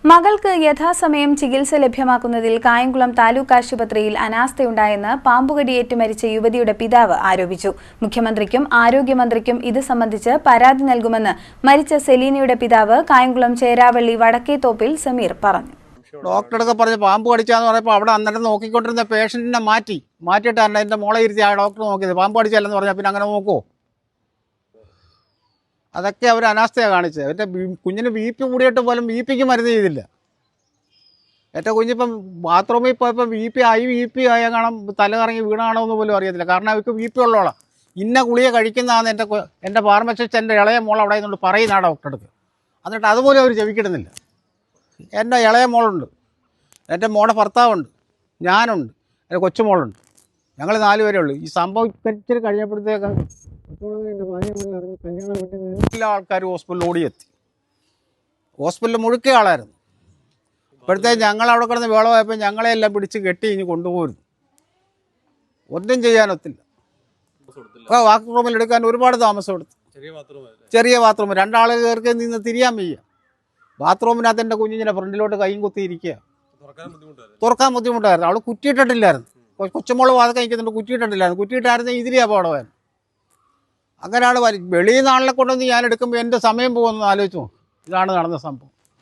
മകൾക്ക് യഥാസമയം ചികിത്സ ലഭ്യമാക്കുന്നതിൽ കായംകുളം താലൂക്ക് ആശുപത്രിയിൽ അനാസ്ഥയുണ്ടായെന്ന് പാമ്പുകടിയേറ്റ് മരിച്ച യുവതിയുടെ പിതാവ് ആരോപിച്ചു. മുഖ്യമന്ത്രിക്കും ആരോഗ്യമന്ത്രിക്കും ഇത് സംബന്ധിച്ച് പരാതി നൽകുമെന്ന് മരിച്ച സെലീനയുടെ പിതാവ് കായംകുളം ചേരാവള്ളി വടക്കേത്തോപ്പിൽ സമീർ പറഞ്ഞു. ഡോക്ടറൊക്കെ പറഞ്ഞ് പാമ്പ് കടിച്ചാന്ന് പറഞ്ഞപ്പോൾ അവിടെ അന്നേരം നോക്കിക്കൊണ്ടിരുന്ന പേഷ്യൻറ്റിനെ മാറ്റിയിട്ടാണ് എൻ്റെ മോളെ ഇരുത്തി ആ ഡോക്ടർ നോക്കിയത്. പാമ്പ് കടിച്ചാലെന്ന് പറഞ്ഞാൽ പിന്നെ അങ്ങനെ നോക്കുമോ? അതൊക്കെ അവർ അനാസ്ഥയാണ് കാണിച്ചത്. എൻ്റെ കുഞ്ഞിന് ബി പി കൂടിയിട്ട് പോലും ബി പിക്ക് മരുന്ന് ചെയ്തില്ല. എൻ്റെ കുഞ്ഞിപ്പം ബാത്റൂമിൽ പോയപ്പോൾ ബി പി ആയ കാണാൻ തലകറങ്ങി വീണാണോ എന്ന് പോലും അറിയത്തില്ല. കാരണം അവർക്ക് ബി പി ഉള്ളോളാം. ഇന്ന ഗുളിക കഴിക്കുന്നതാണ് എൻ്റെ ഫാർമസിസ്റ്റ് എൻ്റെ ഇളയ മോൾ അവിടെ നിന്നുകൊണ്ട് പറയുന്ന ആ ഡോക്ടർക്ക്. എന്നിട്ട് അതുപോലും അവർ ചെവിക്കിടുന്നില്ല. എൻ്റെ ഇളയ മോളുണ്ട്, എൻ്റെ മോളുടെ ഭർത്താവുണ്ട്, ഞാനുണ്ട്, എൻ്റെ കൊച്ചുമോളുണ്ട്. ഞങ്ങൾ 4 പേരേ ഉള്ളൂ. ഈ സംഭവം ഇത്തിരി കഴിഞ്ഞപ്പോഴത്തേക്ക് എല്ലാ ആൾക്കാരും ഹോസ്പിറ്റലിൽ ഓടിയെത്തി. ഹോസ്പിറ്റലിൽ മുഴുക്കിയ ആളായിരുന്നു. ഇപ്പോഴത്തേക്ക് ഞങ്ങളവിടെ കിടന്ന് വേളമായപ്പോൾ ഞങ്ങളെല്ലാം പിടിച്ച് കെട്ടി ഇനി കൊണ്ടുപോയിരുന്നു. ഒന്നും ചെയ്യാനൊത്തില്ല. ബാത്റൂമിൽ എടുക്കാൻ ഒരുപാട് താമസം എടുത്തു. ചെറിയ ബാത്റൂം 2 ആൾ കയറി നിന്ന് തിരിയാൻ വയ്യ. ബാത്റൂമിനകത്ത് എൻ്റെ കുഞ്ഞിനെ ഫ്രണ്ടിലോട്ട് കൈയും കുത്തിയിരിക്കുക. തുറക്കാൻ ബുദ്ധിമുട്ടായിരുന്നു. അവൾ കുറ്റിയിട്ടിട്ടില്ലായിരുന്നു. കൊച്ചുമോള് വാതൊക്കെ കഴിക്കുന്നുണ്ട്, കുറ്റിയിട്ടിട്ടില്ലായിരുന്നു. കുറ്റിയിട്ടായിരുന്നു ഇതിലേ അപകടമായിരുന്നു. അങ്ങനെയാണ് വെളിയിൽ നിന്നാളിനെ കൊണ്ടുവന്ന് ഞാൻ എടുക്കുമ്പോൾ എൻ്റെ സമയം പോകുമെന്ന് ആലോചിച്ചു. ഇതാണ് നടന്ന സംഭവം.